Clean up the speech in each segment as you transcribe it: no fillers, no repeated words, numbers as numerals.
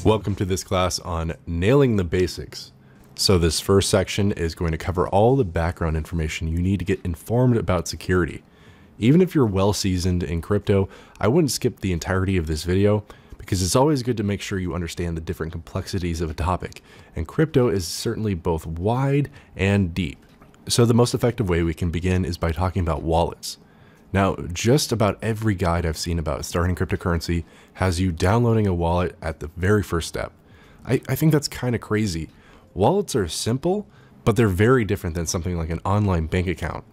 Welcome to this class on nailing the basics. So this first section is going to cover all the background information you need to get informed about security. Even if you're well seasoned in crypto, I wouldn't skip the entirety of this video because it's always good to make sure you understand the different complexities of a topic. And crypto is certainly both wide and deep. So the most effective way we can begin is by talking about wallets. Now, just about every guide I've seen about starting cryptocurrency has you downloading a wallet at the very first step. I think that's kind of crazy. Wallets are simple, but they're very different than something like an online bank account.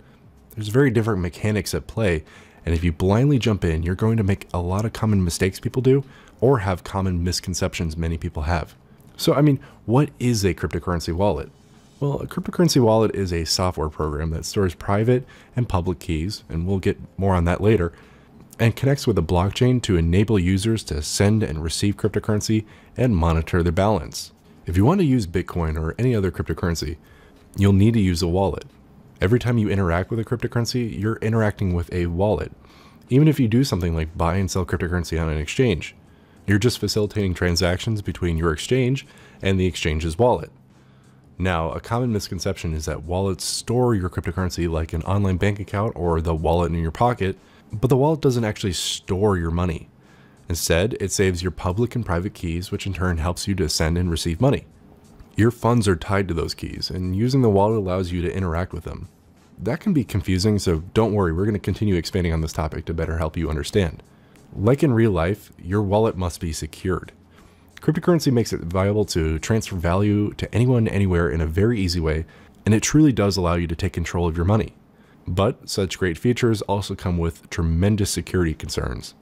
There's very different mechanics at play, and if you blindly jump in, you're going to make a lot of common mistakes people do, or have common misconceptions many people have. So, what is a cryptocurrency wallet? Well, a cryptocurrency wallet is a software program that stores private and public keys, and we'll get more on that later, and connects with a blockchain to enable users to send and receive cryptocurrency and monitor their balance. If you want to use Bitcoin or any other cryptocurrency, you'll need to use a wallet. Every time you interact with a cryptocurrency, you're interacting with a wallet. Even if you do something like buy and sell cryptocurrency on an exchange, you're just facilitating transactions between your exchange and the exchange's wallet. Now, a common misconception is that wallets store your cryptocurrency like an online bank account or the wallet in your pocket, but the wallet doesn't actually store your money. Instead, it saves your public and private keys, which in turn helps you to send and receive money. Your funds are tied to those keys, and using the wallet allows you to interact with them. That can be confusing, so don't worry, we're going to continue expanding on this topic to better help you understand. Like in real life, your wallet must be secured. Cryptocurrency makes it viable to transfer value to anyone, anywhere in a very easy way, and it truly does allow you to take control of your money. But such great features also come with tremendous security concerns.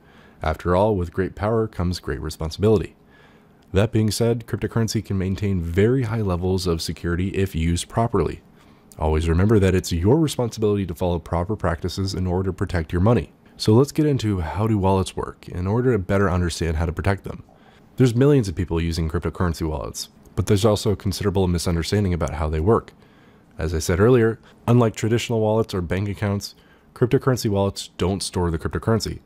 After all, with great power comes great responsibility. That being said, cryptocurrency can maintain very high levels of security if used properly. Always remember that it's your responsibility to follow proper practices in order to protect your money. So let's get into how do wallets work in order to better understand how to protect them. There's millions of people using cryptocurrency wallets, but there's also a considerable misunderstanding about how they work. As I said earlier, unlike traditional wallets or bank accounts, cryptocurrency wallets don't store the cryptocurrency.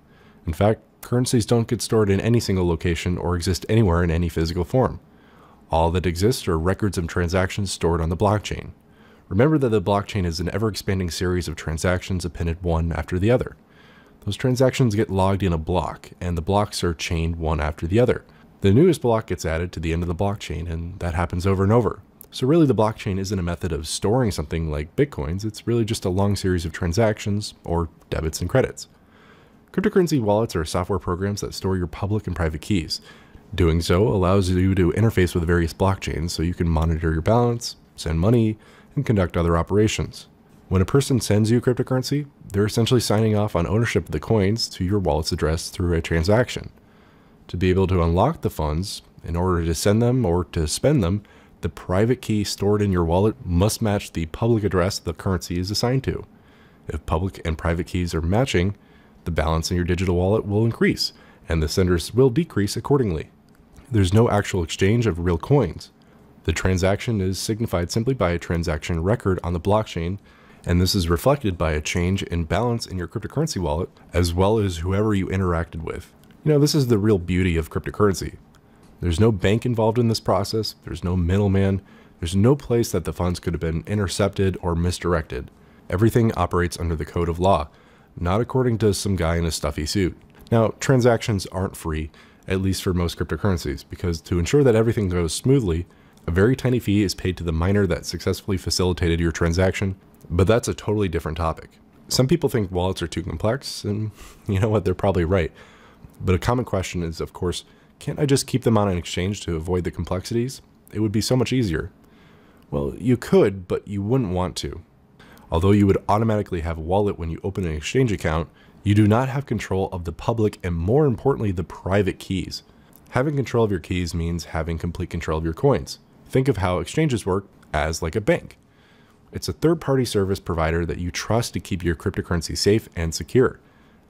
In fact, currencies don't get stored in any single location or exist anywhere in any physical form. All that exists are records of transactions stored on the blockchain. Remember that the blockchain is an ever-expanding series of transactions appended one after the other. Those transactions get logged in a block, and the blocks are chained one after the other. The newest block gets added to the end of the blockchain, and that happens over and over. So really the blockchain isn't a method of storing something like Bitcoins, it's really just a long series of transactions, or debits and credits. Cryptocurrency wallets are software programs that store your public and private keys. Doing so allows you to interface with various blockchains so you can monitor your balance, send money, and conduct other operations. When a person sends you cryptocurrency, they're essentially signing off on ownership of the coins to your wallet's address through a transaction. To be able to unlock the funds, in order to send them or to spend them, the private key stored in your wallet must match the public address the currency is assigned to. If public and private keys are matching, the balance in your digital wallet will increase, and the senders will decrease accordingly. There's no actual exchange of real coins. The transaction is signified simply by a transaction record on the blockchain, and this is reflected by a change in balance in your cryptocurrency wallet, as well as whoever you interacted with. This is the real beauty of cryptocurrency. There's no bank involved in this process, there's no middleman, there's no place that the funds could have been intercepted or misdirected. Everything operates under the code of law, not according to some guy in a stuffy suit. Now, transactions aren't free, at least for most cryptocurrencies, because to ensure that everything goes smoothly, a very tiny fee is paid to the miner that successfully facilitated your transaction, but that's a totally different topic. Some people think wallets are too complex, and you know what, they're probably right. But a common question is, of course, can't I just keep them on an exchange to avoid the complexities? It would be so much easier. Well, you could, but you wouldn't want to. Although you would automatically have a wallet when you open an exchange account, you do not have control of the public and, more importantly, the private keys. Having control of your keys means having complete control of your coins. Think of how exchanges work as like a bank. It's a third-party service provider that you trust to keep your cryptocurrency safe and secure.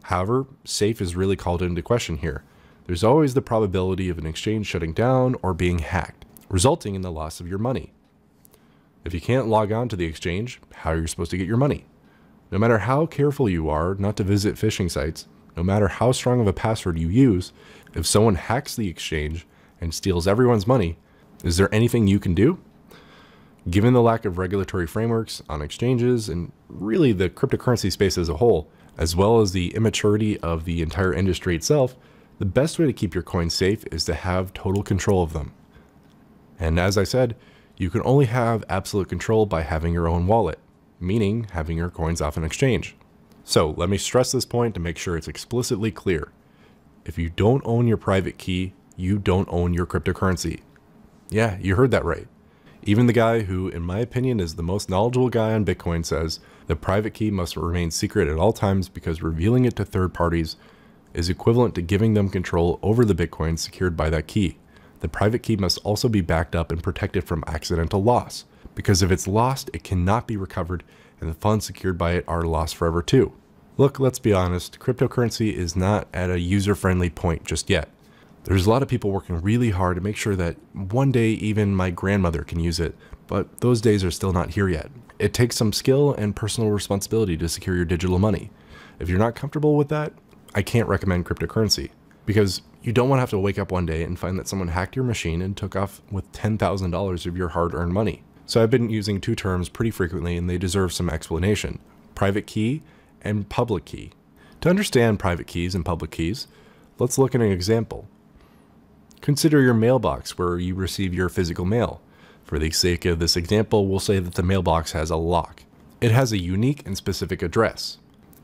However, safe is really called into question here. There's always the probability of an exchange shutting down or being hacked, resulting in the loss of your money. If you can't log on to the exchange, how are you supposed to get your money? No matter how careful you are not to visit phishing sites, no matter how strong of a password you use, if someone hacks the exchange and steals everyone's money, is there anything you can do? Given the lack of regulatory frameworks on exchanges and really the cryptocurrency space as a whole, as well as the immaturity of the entire industry itself, the best way to keep your coins safe is to have total control of them. And as I said, you can only have absolute control by having your own wallet, meaning having your coins off an exchange. So let me stress this point to make sure it's explicitly clear. If you don't own your private key, you don't own your cryptocurrency. Yeah, you heard that right. Even the guy who, in my opinion, is the most knowledgeable guy on Bitcoin says the private key must remain secret at all times because revealing it to third parties is equivalent to giving them control over the Bitcoin secured by that key. The private key must also be backed up and protected from accidental loss, because if it's lost, it cannot be recovered and the funds secured by it are lost forever too. Look, let's be honest, cryptocurrency is not at a user-friendly point just yet. There's a lot of people working really hard to make sure that one day even my grandmother can use it, but those days are still not here yet. It takes some skill and personal responsibility to secure your digital money. If you're not comfortable with that, I can't recommend cryptocurrency, because you don't want to have to wake up one day and find that someone hacked your machine and took off with $10,000 of your hard-earned money. So I've been using two terms pretty frequently and they deserve some explanation: private key and public key. To understand private keys and public keys, let's look at an example. Consider your mailbox where you receive your physical mail. For the sake of this example, we'll say that the mailbox has a lock. It has a unique and specific address.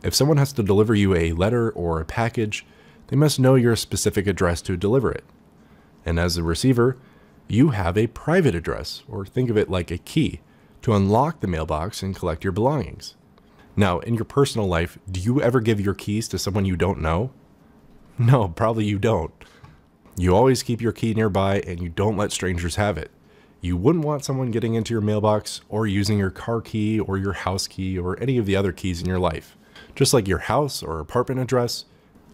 If someone has to deliver you a letter or a package, they must know your specific address to deliver it. And as a receiver, you have a private address, or think of it like a key, to unlock the mailbox and collect your belongings. Now, in your personal life, do you ever give your keys to someone you don't know? No, probably you don't. You always keep your key nearby and you don't let strangers have it. You wouldn't want someone getting into your mailbox or using your car key or your house key or any of the other keys in your life. Just like your house or apartment address,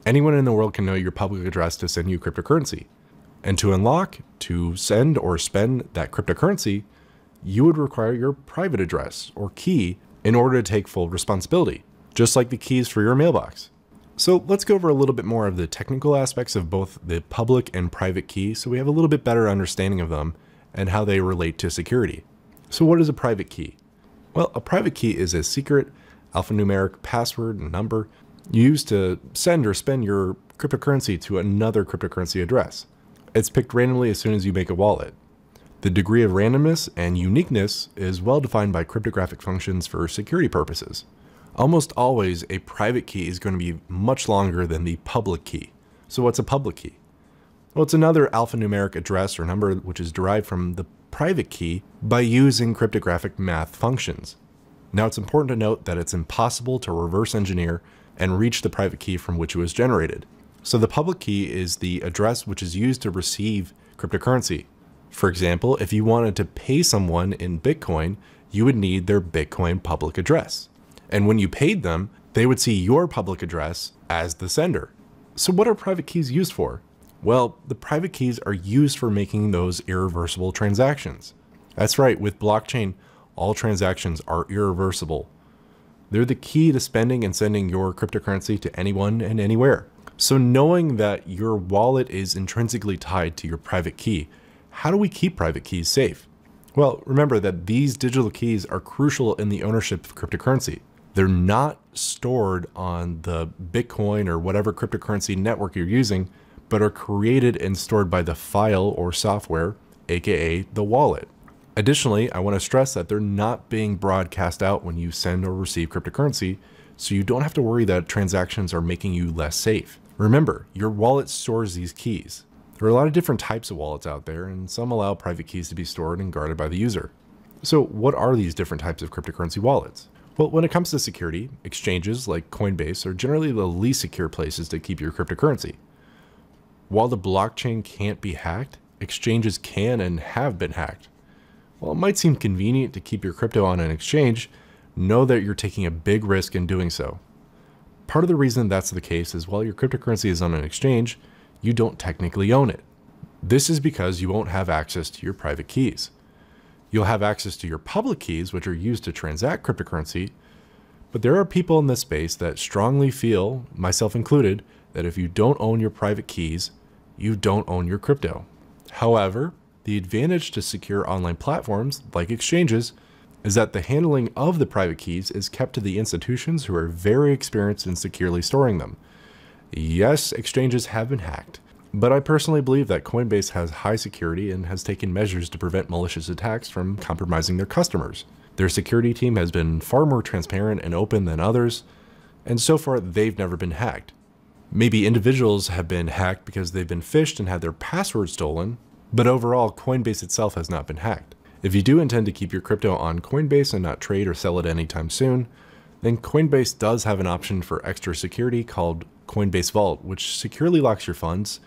anyone in the world can know your public address to send you cryptocurrency. And to unlock, to send or spend that cryptocurrency, you would require your private address or key in order to take full responsibility, just like the keys for your mailbox. So let's go over a little bit more of the technical aspects of both the public and private key so we have a little bit better understanding of them and how they relate to security. So what is a private key? Well, a private key is a secret alphanumeric password and number used to send or spend your cryptocurrency to another cryptocurrency address. It's picked randomly as soon as you make a wallet. The degree of randomness and uniqueness is well defined by cryptographic functions for security purposes. Almost always, a private key is going to be much longer than the public key. So what's a public key? Well, it's another alphanumeric address or number which is derived from the private key by using cryptographic math functions. Now, it's important to note that it's impossible to reverse engineer and reach the private key from which it was generated. So the public key is the address which is used to receive cryptocurrency. For example, if you wanted to pay someone in Bitcoin, you would need their Bitcoin public address. And when you paid them, they would see your public address as the sender. So what are private keys used for? Well, the private keys are used for making those irreversible transactions. That's right, with blockchain, all transactions are irreversible. They're the key to spending and sending your cryptocurrency to anyone and anywhere. So knowing that your wallet is intrinsically tied to your private key, how do we keep private keys safe? Well, remember that these digital keys are crucial in the ownership of cryptocurrency. They're not stored on the Bitcoin or whatever cryptocurrency network you're using, but are created and stored by the file or software, aka the wallet. Additionally, I want to stress that they're not being broadcast out when you send or receive cryptocurrency, so you don't have to worry that transactions are making you less safe. Remember, your wallet stores these keys. There are a lot of different types of wallets out there, and some allow private keys to be stored and guarded by the user. So what are these different types of cryptocurrency wallets? Well, when it comes to security, exchanges like Coinbase are generally the least secure places to keep your cryptocurrency. While the blockchain can't be hacked, exchanges can and have been hacked. While it might seem convenient to keep your crypto on an exchange, know that you're taking a big risk in doing so. Part of the reason that's the case is while your cryptocurrency is on an exchange, you don't technically own it. This is because you won't have access to your private keys. You'll have access to your public keys, which are used to transact cryptocurrency, but there are people in this space that strongly feel, myself included, that if you don't own your private keys, you don't own your crypto. However, the advantage to secure online platforms like exchanges is that the handling of the private keys is kept to the institutions who are very experienced in securely storing them. Yes, exchanges have been hacked, but I personally believe that Coinbase has high security and has taken measures to prevent malicious attacks from compromising their customers. Their security team has been far more transparent and open than others, and so far they've never been hacked. Maybe individuals have been hacked because they've been phished and had their password stolen, but overall Coinbase itself has not been hacked. If you do intend to keep your crypto on Coinbase and not trade or sell it anytime soon, then Coinbase does have an option for extra security called Coinbase Vault, which securely locks your funds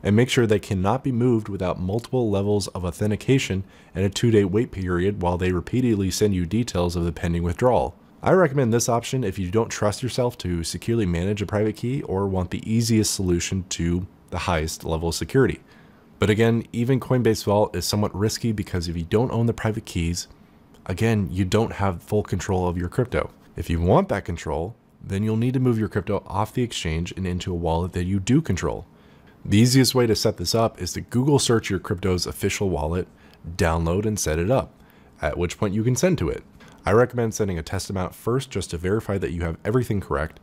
and makes sure they cannot be moved without multiple levels of authentication and a 2-day wait period while they repeatedly send you details of the pending withdrawal. I recommend this option if you don't trust yourself to securely manage a private key or want the easiest solution to the highest level of security. But again, even Coinbase Vault is somewhat risky because if you don't own the private keys, again, you don't have full control of your crypto. If you want that control, then you'll need to move your crypto off the exchange and into a wallet that you do control. The easiest way to set this up is to Google search your crypto's official wallet, download and set it up, at which point you can send to it. I recommend sending a test amount first just to verify that you have everything correct,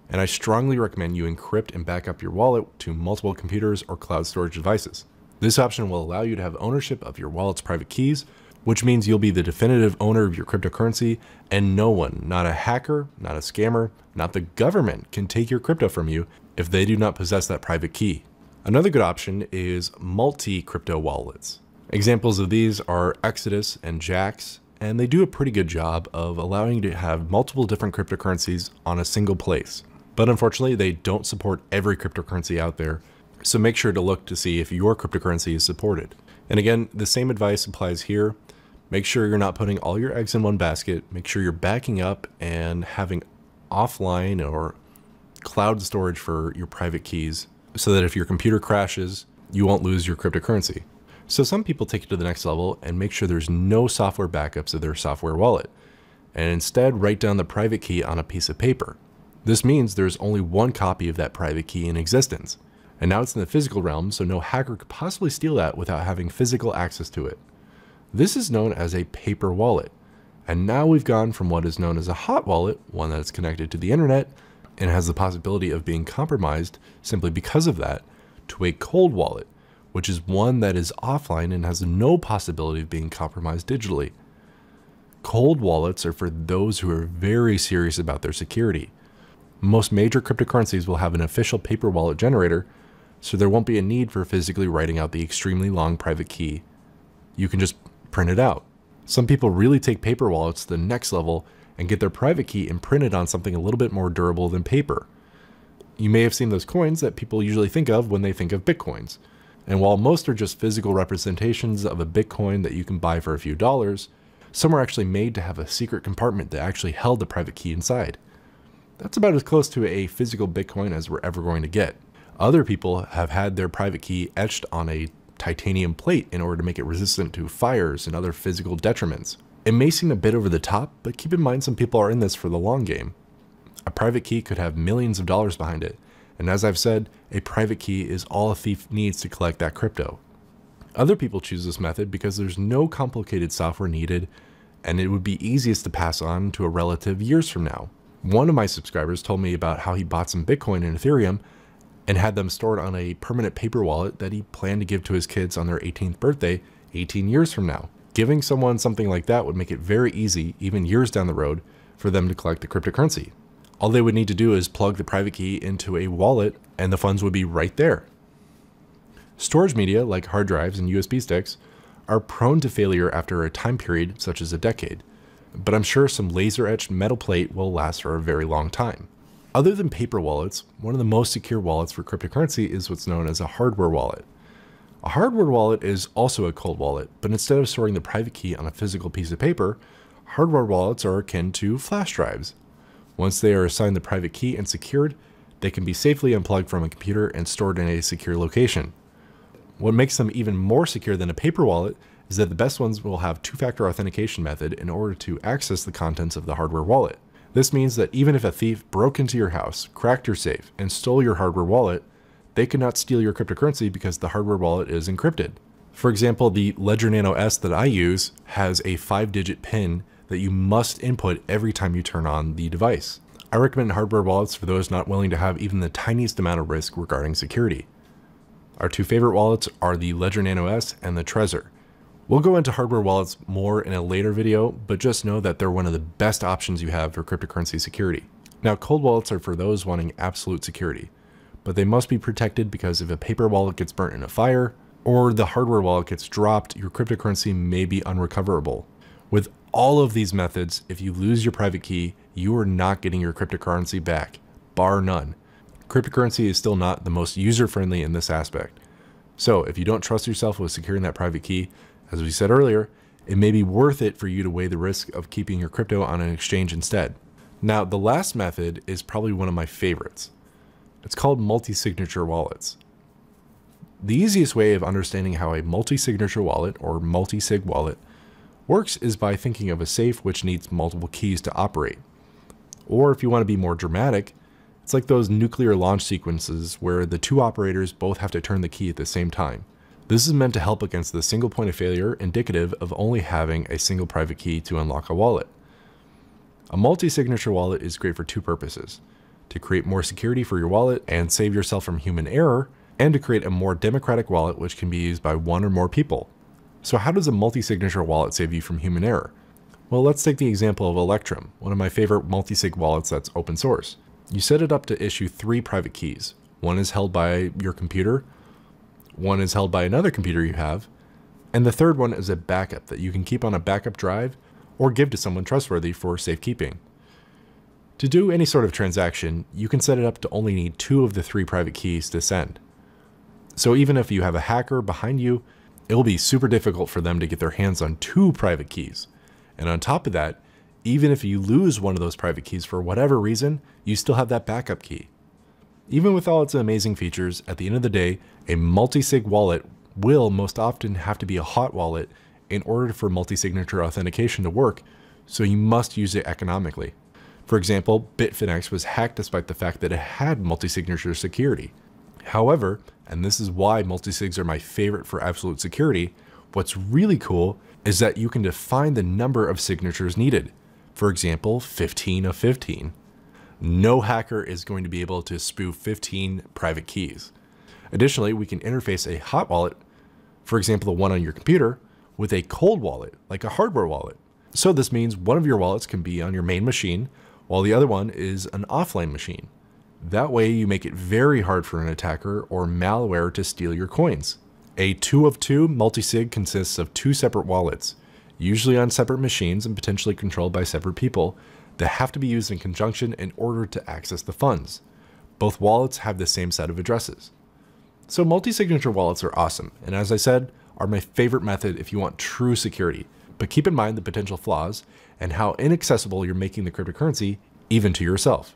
and I strongly recommend you encrypt and back up your wallet to multiple computers or cloud storage devices. This option will allow you to have ownership of your wallet's private keys, which means you'll be the definitive owner of your cryptocurrency, and no one, not a hacker, not a scammer, not the government, can take your crypto from you if they do not possess that private key. Another good option is multi-crypto wallets. Examples of these are Exodus and Jaxx, and they do a pretty good job of allowing you to have multiple different cryptocurrencies on a single place. But unfortunately, they don't support every cryptocurrency out there, so make sure to look to see if your cryptocurrency is supported. And again, the same advice applies here. Make sure you're not putting all your eggs in one basket. Make sure you're backing up and having offline or cloud storage for your private keys so that if your computer crashes, you won't lose your cryptocurrency. So some people take it to the next level and make sure there's no software backups of their software wallet, and instead write down the private key on a piece of paper. This means there's only one copy of that private key in existence, and now it's in the physical realm, so no hacker could possibly steal that without having physical access to it. This is known as a paper wallet, and now we've gone from what is known as a hot wallet, one that is connected to the internet and has the possibility of being compromised simply because of that, to a cold wallet, which is one that is offline and has no possibility of being compromised digitally. Cold wallets are for those who are very serious about their security. Most major cryptocurrencies will have an official paper wallet generator, so there won't be a need for physically writing out the extremely long private key. You can just print it out. Some people really take paper wallets to the next level and get their private key imprinted on something a little bit more durable than paper. You may have seen those coins that people usually think of when they think of Bitcoins. And while most are just physical representations of a Bitcoin that you can buy for a few dollars, some are actually made to have a secret compartment that actually held the private key inside. That's about as close to a physical Bitcoin as we're ever going to get. Other people have had their private key etched on a titanium plate in order to make it resistant to fires and other physical detriments. It may seem a bit over the top, but keep in mind some people are in this for the long game. A private key could have millions of dollars behind it, and as I've said, a private key is all a thief needs to collect that crypto. Other people choose this method because there's no complicated software needed, and it would be easiest to pass on to a relative years from now. One of my subscribers told me about how he bought some Bitcoin and Ethereum and had them stored on a permanent paper wallet that he planned to give to his kids on their 18th birthday 18 years from now. Giving someone something like that would make it very easy, even years down the road, for them to collect the cryptocurrency. All they would need to do is plug the private key into a wallet and the funds would be right there. Storage media, like hard drives and USB sticks, are prone to failure after a time period such as a decade, but I'm sure some laser-etched metal plate will last for a very long time. Other than paper wallets, one of the most secure wallets for cryptocurrency is what's known as a hardware wallet. A hardware wallet is also a cold wallet, but instead of storing the private key on a physical piece of paper, hardware wallets are akin to flash drives. Once they are assigned the private key and secured, they can be safely unplugged from a computer and stored in a secure location. What makes them even more secure than a paper wallet is that the best ones will have two-factor authentication method in order to access the contents of the hardware wallet. This means that even if a thief broke into your house, cracked your safe, and stole your hardware wallet, they could not steal your cryptocurrency because the hardware wallet is encrypted. For example, the Ledger Nano S that I use has a 5-digit PIN that you must input every time you turn on the device. I recommend hardware wallets for those not willing to have even the tiniest amount of risk regarding security. Our two favorite wallets are the Ledger Nano S and the Trezor. We'll go into hardware wallets more in a later video, but just know that they're one of the best options you have for cryptocurrency security. Now, cold wallets are for those wanting absolute security, but they must be protected because if a paper wallet gets burnt in a fire, or the hardware wallet gets dropped, your cryptocurrency may be unrecoverable. With all of these methods, if you lose your private key, you are not getting your cryptocurrency back, bar none. Cryptocurrency is still not the most user-friendly in this aspect. So if you don't trust yourself with securing that private key, as we said earlier, it may be worth it for you to weigh the risk of keeping your crypto on an exchange instead. Now, the last method is probably one of my favorites. It's called multi-signature wallets. The easiest way of understanding how a multi-signature wallet or multi-sig wallet works is by thinking of a safe which needs multiple keys to operate. Or if you want to be more dramatic, it's like those nuclear launch sequences where the two operators both have to turn the key at the same time. This is meant to help against the single point of failure indicative of only having a single private key to unlock a wallet. A multi-signature wallet is great for two purposes: to create more security for your wallet and save yourself from human error, and to create a more democratic wallet which can be used by one or more people. So how does a multi-signature wallet save you from human error? Well, let's take the example of Electrum, one of my favorite multi-sig wallets that's open source. You set it up to issue 3 private keys. One is held by your computer, one is held by another computer you have, and the third one is a backup that you can keep on a backup drive or give to someone trustworthy for safekeeping. To do any sort of transaction, you can set it up to only need 2 of the 3 private keys to send. So even if you have a hacker behind you, it will be super difficult for them to get their hands on 2 private keys. And on top of that, even if you lose one of those private keys for whatever reason, you still have that backup key. Even with all its amazing features, at the end of the day, a multi-sig wallet will most often have to be a hot wallet in order for multi-signature authentication to work, so you must use it economically. For example, Bitfinex was hacked despite the fact that it had multi-signature security. However, and this is why multi-sigs are my favorite for absolute security, what's really cool is that you can define the number of signatures needed. For example, 15 of 15. No hacker is going to be able to spoof 15 private keys. Additionally, we can interface a hot wallet, for example, the one on your computer, with a cold wallet, like a hardware wallet. So this means one of your wallets can be on your main machine, while the other one is an offline machine. That way you make it very hard for an attacker or malware to steal your coins. A 2 of 2 multi-sig consists of 2 separate wallets, usually on separate machines and potentially controlled by separate people, that have to be used in conjunction in order to access the funds. Both wallets have the same set of addresses. So multi-signature wallets are awesome, and as I said, are my favorite method if you want true security. But keep in mind the potential flaws and how inaccessible you're making the cryptocurrency, even to yourself.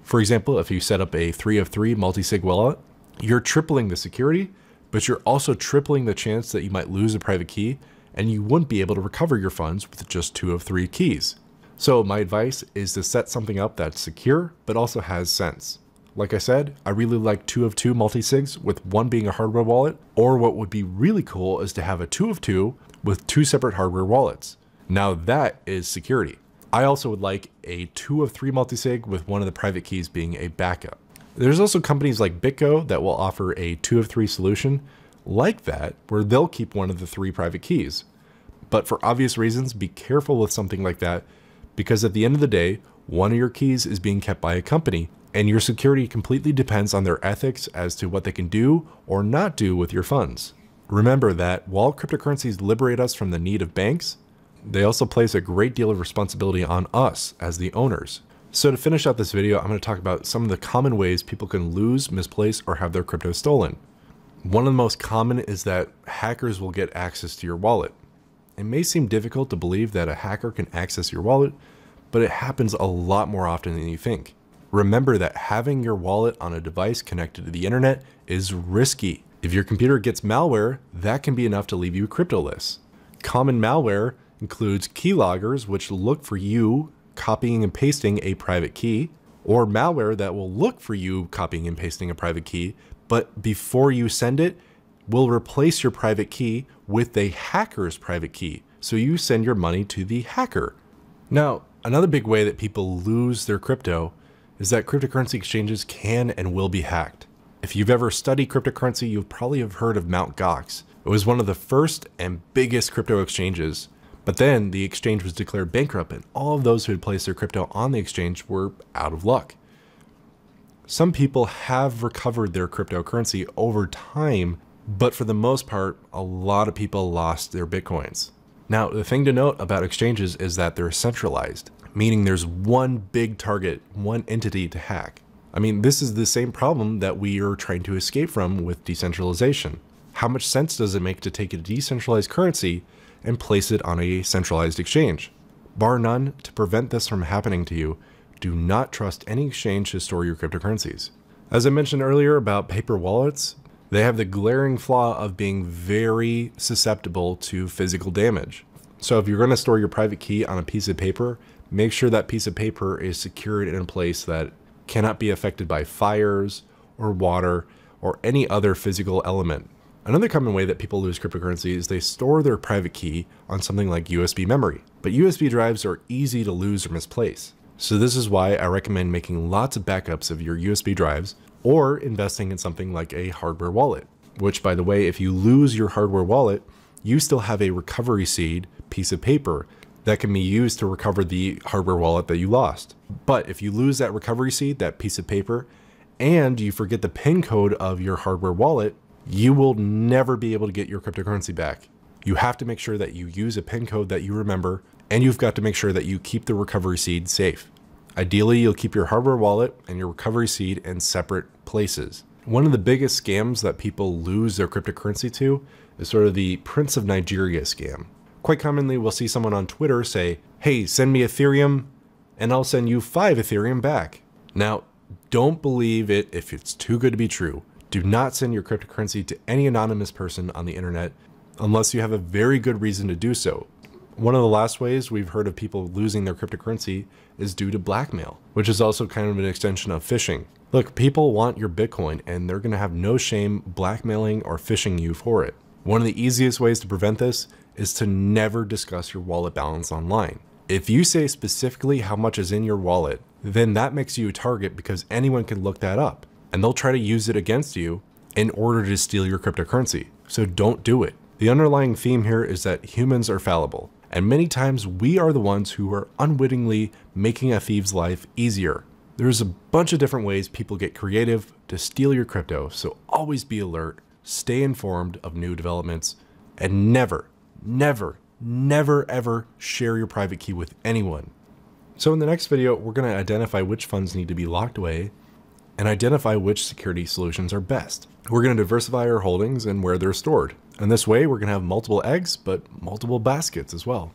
For example, if you set up a 3 of 3 multi-sig wallet, you're tripling the security, but you're also tripling the chance that you might lose a private key and you wouldn't be able to recover your funds with just 2 of 3 keys. So my advice is to set something up that's secure, but also has sense. Like I said, I really like 2 of 2 multi-sigs with one being a hardware wallet, or what would be really cool is to have a 2 of 2 with 2 separate hardware wallets. Now that is security. I also would like a 2 of 3 multi-sig with one of the private keys being a backup. There's also companies like BitGo that will offer a 2 of 3 solution like that, where they'll keep one of the 3 private keys. But for obvious reasons, be careful with something like that, because at the end of the day, one of your keys is being kept by a company, and your security completely depends on their ethics as to what they can do or not do with your funds. Remember that while cryptocurrencies liberate us from the need of banks, they also place a great deal of responsibility on us as the owners. So to finish out this video, I'm going to talk about some of the common ways people can lose, misplace, or have their crypto stolen. One of the most common is that hackers will get access to your wallet. It may seem difficult to believe that a hacker can access your wallet, but it happens a lot more often than you think. Remember that having your wallet on a device connected to the internet is risky. If your computer gets malware, that can be enough to leave you cryptoless. Common malware includes keyloggers, which look for you copying and pasting a private key, or malware that will look for you copying and pasting a private key, but before you send it, will replace your private key with a hacker's private key. So you send your money to the hacker. Now, another big way that people lose their crypto is that cryptocurrency exchanges can and will be hacked. If you've ever studied cryptocurrency, you'll probably have heard of Mt. Gox. It was one of the first and biggest crypto exchanges, but then the exchange was declared bankrupt and all of those who had placed their crypto on the exchange were out of luck. Some people have recovered their cryptocurrency over time, but for the most part, a lot of people lost their Bitcoins. Now, the thing to note about exchanges is that they're centralized, meaning there's one big target, one entity to hack. I mean, this is the same problem that we are trying to escape from with decentralization. How much sense does it make to take a decentralized currency and place it on a centralized exchange? Bar none, to prevent this from happening to you, do not trust any exchange to store your cryptocurrencies. As I mentioned earlier about paper wallets, they have the glaring flaw of being very susceptible to physical damage. So if you're going to store your private key on a piece of paper, make sure that piece of paper is secured in a place that cannot be affected by fires or water or any other physical element. Another common way that people lose cryptocurrency is they store their private key on something like USB memory, but USB drives are easy to lose or misplace. So this is why I recommend making lots of backups of your USB drives or investing in something like a hardware wallet, which, by the way, if you lose your hardware wallet, you still have a recovery seed piece of paper that can be used to recover the hardware wallet that you lost. But if you lose that recovery seed, that piece of paper, and you forget the PIN code of your hardware wallet, you will never be able to get your cryptocurrency back. You have to make sure that you use a PIN code that you remember, and you've got to make sure that you keep the recovery seed safe. Ideally, you'll keep your hardware wallet and your recovery seed in separate places. One of the biggest scams that people lose their cryptocurrency to is sort of the Prince of Nigeria scam. Quite commonly, we'll see someone on Twitter say, "Hey, send me Ethereum and I'll send you 5 Ethereum back." Now, don't believe it if it's too good to be true. Do not send your cryptocurrency to any anonymous person on the internet unless you have a very good reason to do so. One of the last ways we've heard of people losing their cryptocurrency is due to blackmail, which is also kind of an extension of phishing. Look, people want your Bitcoin and they're going to have no shame blackmailing or phishing you for it. One of the easiest ways to prevent this is to never discuss your wallet balance online. If you say specifically how much is in your wallet, then that makes you a target because anyone can look that up and they'll try to use it against you in order to steal your cryptocurrency. So don't do it. The underlying theme here is that humans are fallible, and many times we are the ones who are unwittingly making a thief's life easier. There's a bunch of different ways people get creative to steal your crypto, so always be alert, stay informed of new developments, and never, never, never ever share your private key with anyone. So in the next video, we're going to identify which funds need to be locked away and identify which security solutions are best. We're going to diversify our holdings and where they're stored. And this way, we're going to have multiple eggs, but multiple baskets as well.